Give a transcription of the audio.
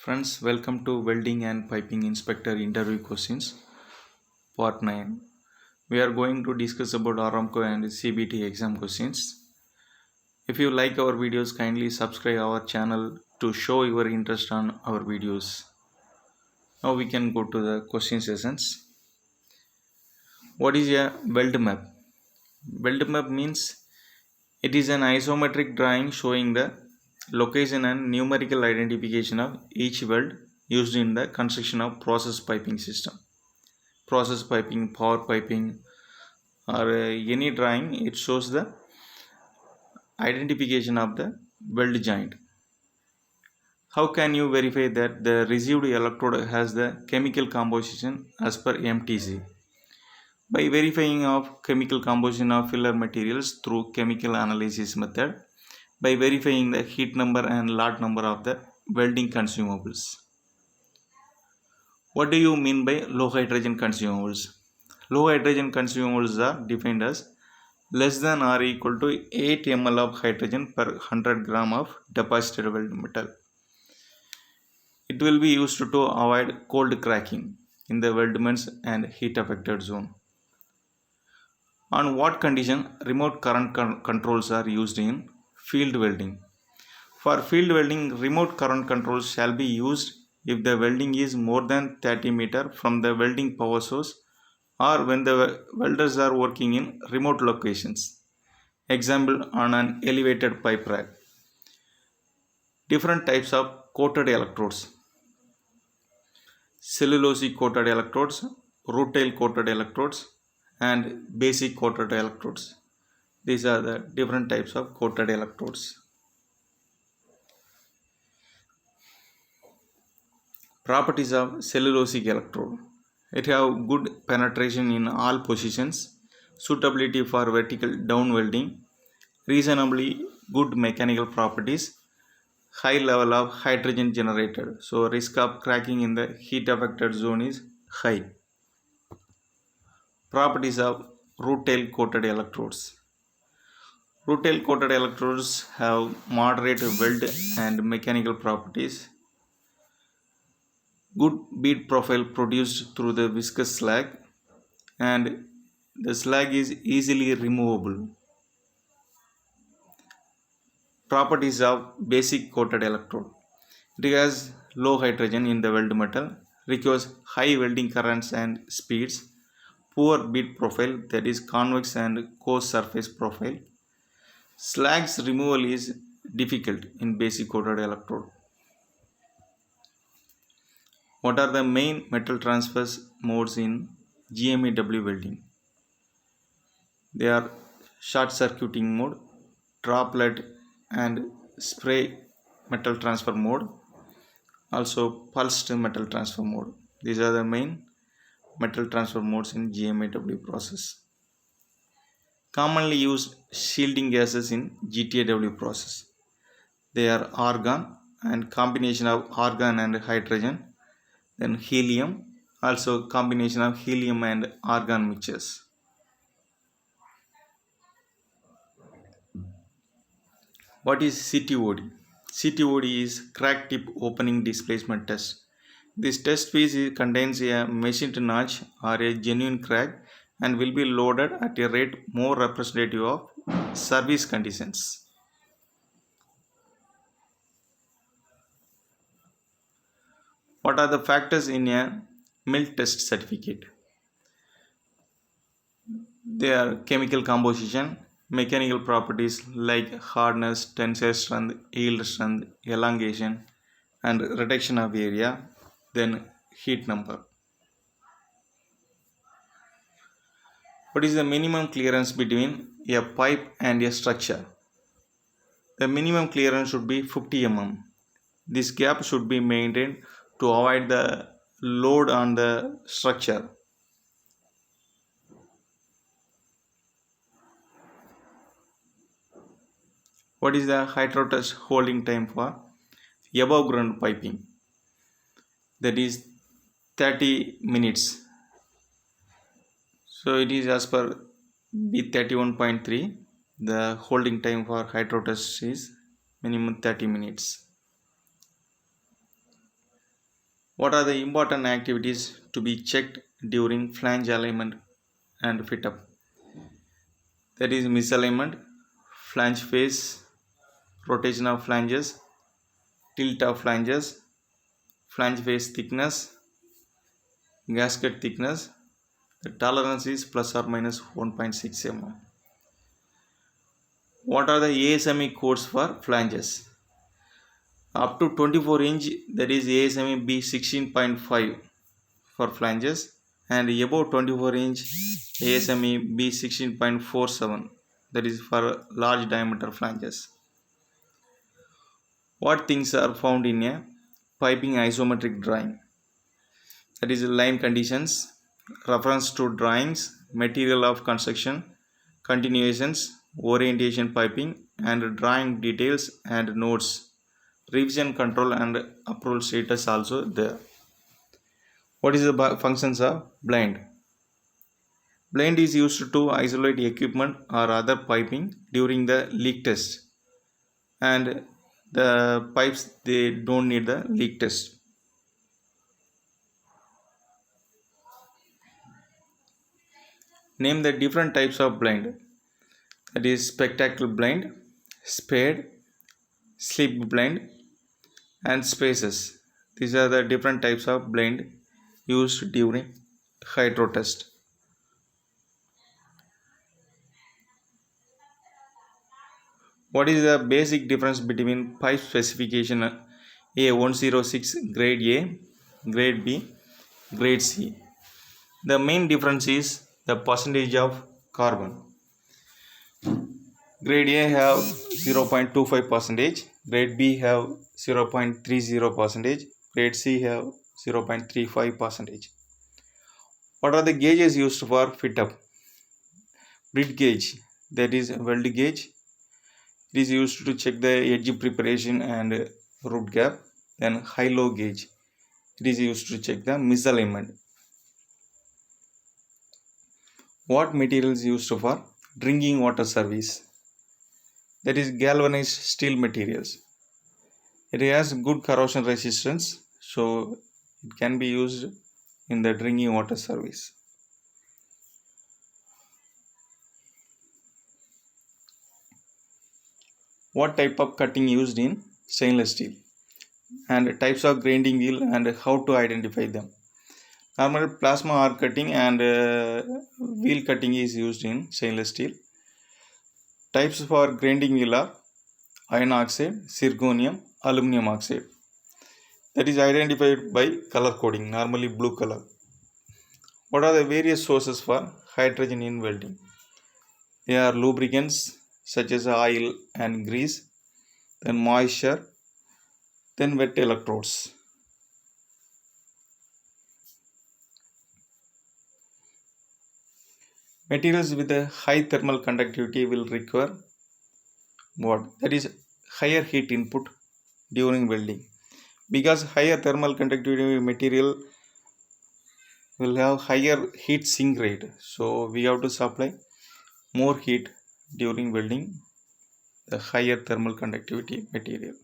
Friends, welcome to Welding and Piping Inspector Interview Questions, Part 9. We are going to discuss about Aramco and CBT exam questions. If you like our videos, kindly subscribe our channel to show your interest on our videos. Now we can go to the question sessions. What is a weld map? Weld map means it is an isometric drawing showing the location and numerical identification of each weld used in the construction of process piping system. Process piping, power piping, or any drawing, it shows the identification of the weld joint. How can you verify that the received electrode has the chemical composition as per MTC? By verifying of chemical composition of filler materials through chemical analysis method, by verifying the heat number and lot number of the welding consumables. What do you mean by low hydrogen consumables? Low hydrogen consumables are defined as less than or equal to 8 ml of hydrogen per 100 gram of deposited weld metal. It will be used to avoid cold cracking in the weldments and heat affected zone. On what condition remote current controls are used in field welding? For field welding, remote current controls shall be used if the welding is more than 30 meter from the welding power source or when the welders are working in remote locations. Example, on an elevated pipe rack. Different types of coated electrodes. Cellulose coated electrodes, rutile coated electrodes, and basic coated electrodes. These are the different types of coated electrodes. Properties of cellulosic electrode. It have good penetration in all positions, suitability for vertical down welding, reasonably good mechanical properties, high level of hydrogen generated, so risk of cracking in the heat affected zone is high. Properties of rutile coated electrodes. Rutile coated electrodes have moderate weld and mechanical properties. Good bead profile produced through the viscous slag, and the slag is easily removable. Properties of basic coated electrode. It has low hydrogen in the weld metal, requires high welding currents and speeds, poor bead profile, that is convex and coarse surface profile. Slag's removal is difficult in basic coated electrode. What are the main metal transfer modes in GMEW welding? They are short circuiting mode, droplet and spray metal transfer mode, also pulsed metal transfer mode. These are the main metal transfer modes in GMEW process. Commonly used shielding gases in GTAW process. They are argon and combination of argon and hydrogen, then helium, also combination of helium and argon mixtures. What is CTOD? CTOD is crack tip opening displacement test. This test piece contains a machined notch or a genuine crack and will be loaded at a rate more representative of service conditions. What are the factors in a mill test certificate? They are chemical composition, mechanical properties like hardness, tensile strength, yield strength, elongation, and reduction of area, then heat number. What is the minimum clearance between a pipe and a structure? The minimum clearance should be 50 mm. This gap should be maintained to avoid the load on the structure. What is the hydrotest holding time for above ground piping? That is 30 minutes. So it is as per B31.3. The holding time for hydrotest is minimum 30 minutes. What are the important activities to be checked during flange alignment and fit up? That is misalignment, flange face, rotation of flanges, tilt of flanges, flange face thickness, gasket thickness. The tolerance is plus or minus 1.6 mm. What are the ASME codes for flanges? Up to 24 inch, that is ASME B16.5 for flanges, and above 24 inch ASME B16.47, that is for large diameter flanges. What things are found in a piping isometric drawing? That is line conditions, reference to drawings, material of construction, continuations, orientation piping, and drawing details and notes. Revision control and approval status also there. What is the functions of blind? Blind is used to isolate equipment or other piping during the leak test, and the pipes they don't need the leak test. Name the different types of blind. That is spectacle blind, spade, slip blind, and spaces. These are the different types of blind used during hydro test. What is the basic difference between pipe specification A106 grade A, grade B, grade C? The main difference is the percentage of carbon. Grade A have 0.25 percentage, grade B have 0.30 percentage, grade C have 0.35 percentage. What are the gauges used for fit up? Brit gauge, that is weld gauge. It is used to check the edge preparation and root gap. Then high-low gauge, it is used to check the misalignment. What material is used for drinking water service? That is galvanized steel materials. It has good corrosion resistance, so it can be used in the drinking water service. What type of cutting used in stainless steel, and types of grinding wheel and how to identify them? Normal plasma arc cutting and wheel cutting is used in stainless steel. Types for grinding wheel are iron oxide, zirconium, aluminum oxide. That is identified by color coding, normally blue color. What are the various sources for hydrogen in welding? They are lubricants such as oil and grease, then moisture, then wet electrodes. Materials with a high thermal conductivity will require what? That is higher heat input during welding, because higher thermal conductivity material will have higher heat sink rate, so we have to supply more heat during welding the higher thermal conductivity material.